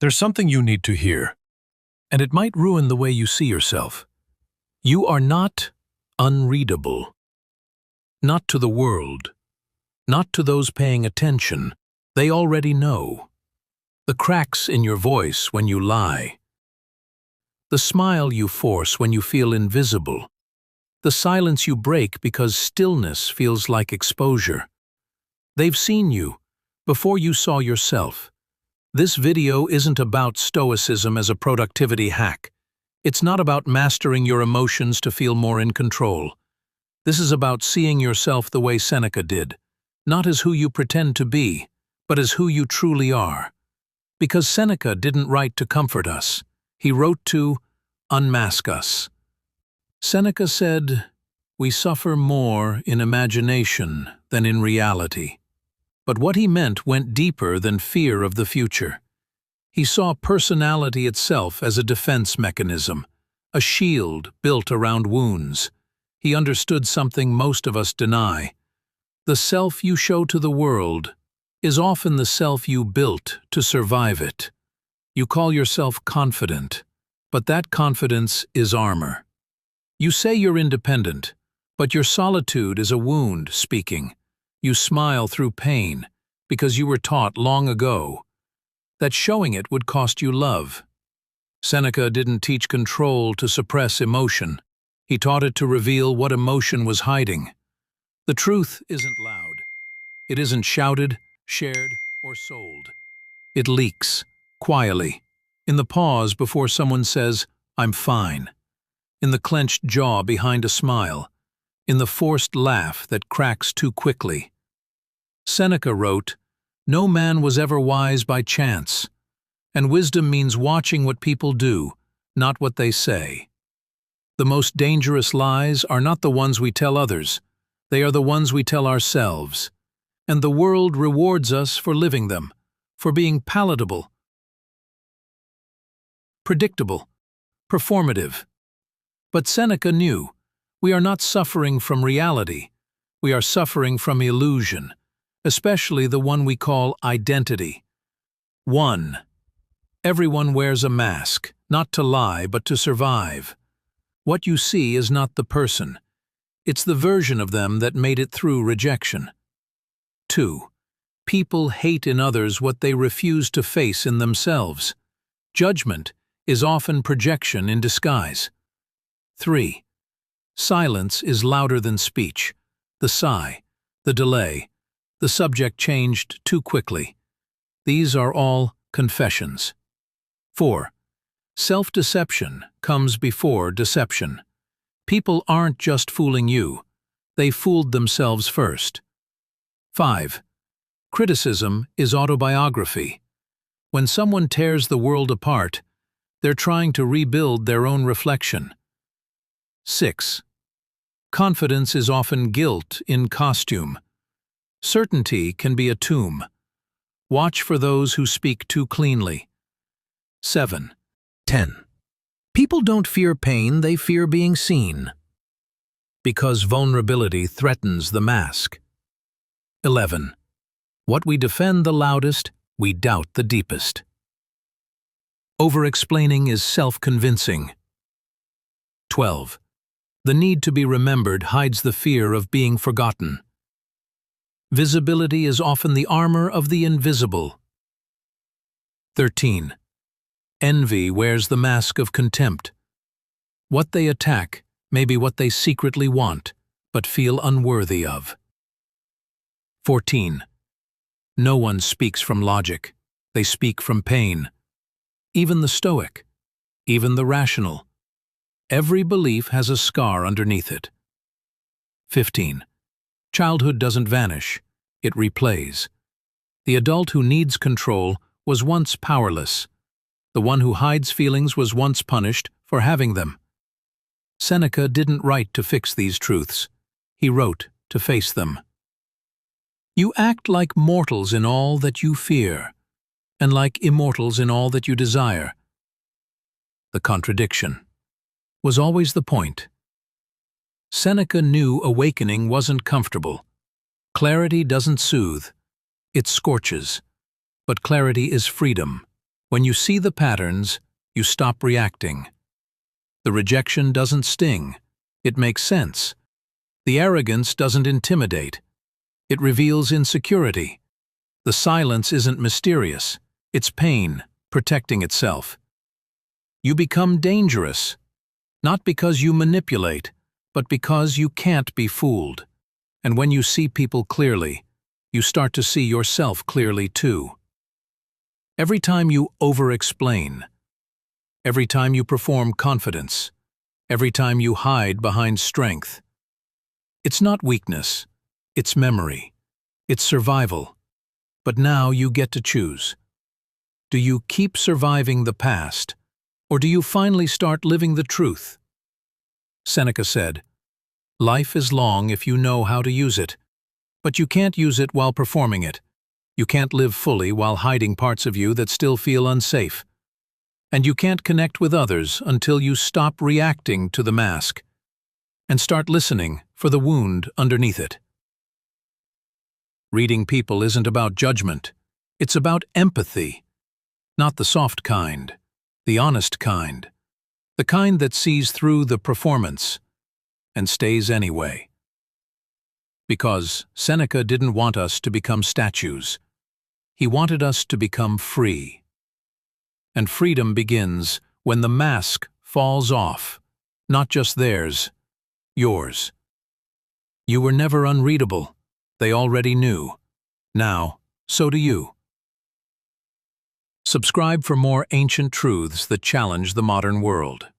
There's something you need to hear, and it might ruin the way you see yourself. You are not unreadable. Not to the world. Not to those paying attention. They already know. The cracks in your voice when you lie. The smile you force when you feel invisible. The silence you break because stillness feels like exposure. They've seen you before you saw yourself. This video isn't about stoicism as a productivity hack. It's not about mastering your emotions to feel more in control. This is about seeing yourself the way Seneca did, not as who you pretend to be, but as who you truly are. Because Seneca didn't write to comfort us. He wrote to unmask us. Seneca said, "We suffer more in imagination than in reality." But what he meant went deeper than fear of the future. He saw personality itself as a defense mechanism, a shield built around wounds. He understood something most of us deny. The self you show to the world is often the self you built to survive it. You call yourself confident, but that confidence is armor. You say you're independent, but your solitude is a wound speaking. You smile through pain because you were taught long ago that showing it would cost you love. Seneca didn't teach control to suppress emotion. He taught it to reveal what emotion was hiding. The truth isn't loud. It isn't shouted, shared, or sold. It leaks, quietly, in the pause before someone says, "I'm fine," in the clenched jaw behind a smile, in the forced laugh that cracks too quickly. Seneca wrote, "No man was ever wise by chance," and wisdom means watching what people do, not what they say. The most dangerous lies are not the ones we tell others, they are the ones we tell ourselves. And the world rewards us for living them, for being palatable, predictable, performative. But Seneca knew, we are not suffering from reality, we are suffering from illusion, especially the one we call identity. 1. Everyone wears a mask, not to lie but to survive. What you see is not the person, it's the version of them that made it through rejection. 2. People hate in others what they refuse to face in themselves. Judgment is often projection in disguise. 3. Silence is louder than speech. The sigh, the delay, the subject changed too quickly. These are all confessions. 4. Self-deception comes before deception. People aren't just fooling you, they fooled themselves first. 5. Criticism is autobiography. When someone tears the world apart, they're trying to rebuild their own reflection. 6. Confidence is often guilt in costume. Certainty can be a tomb. Watch for those who speak too cleanly. 7. 10. People don't fear pain, they fear being seen. Because vulnerability threatens the mask. 11. What we defend the loudest, we doubt the deepest. Over-explaining is self-convincing. 12. The need to be remembered hides the fear of being forgotten. Visibility is often the armor of the invisible. 13. Envy wears the mask of contempt. What they attack may be what they secretly want, but feel unworthy of. 14. No one speaks from logic. They speak from pain. Even the Stoic, even the rational. Every belief has a scar underneath it. 15. Childhood doesn't vanish, it replays. The adult who needs control was once powerless. The one who hides feelings was once punished for having them. Seneca didn't write to fix these truths. He wrote to face them. You act like mortals in all that you fear, and like immortals in all that you desire. The contradiction was always the point. Seneca knew awakening wasn't comfortable. Clarity doesn't soothe, it scorches. But clarity is freedom. When you see the patterns, you stop reacting. The rejection doesn't sting. It makes sense. The arrogance doesn't intimidate. It reveals insecurity. The silence isn't mysterious. It's pain, protecting itself. You become dangerous, not because you manipulate, but because you can't be fooled. And when you see people clearly, you start to see yourself clearly too. Every time you over-explain, every time you perform confidence, every time you hide behind strength, it's not weakness, it's memory, it's survival. But now you get to choose. Do you keep surviving the past, or do you finally start living the truth? Seneca said, "Life is long if you know how to use it, but you can't use it while performing it. You can't live fully while hiding parts of you that still feel unsafe. And you can't connect with others until you stop reacting to the mask and start listening for the wound underneath it." Reading people isn't about judgment. It's about empathy. Not the soft kind, the honest kind. The kind that sees through the performance and stays anyway. Because Seneca didn't want us to become statues. He wanted us to become free. And freedom begins when the mask falls off, not just theirs, yours. You were never unreadable. They already knew. Now, so do you. Subscribe for more ancient truths that challenge the modern world.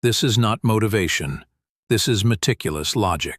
This is not motivation. This is meticulous logic.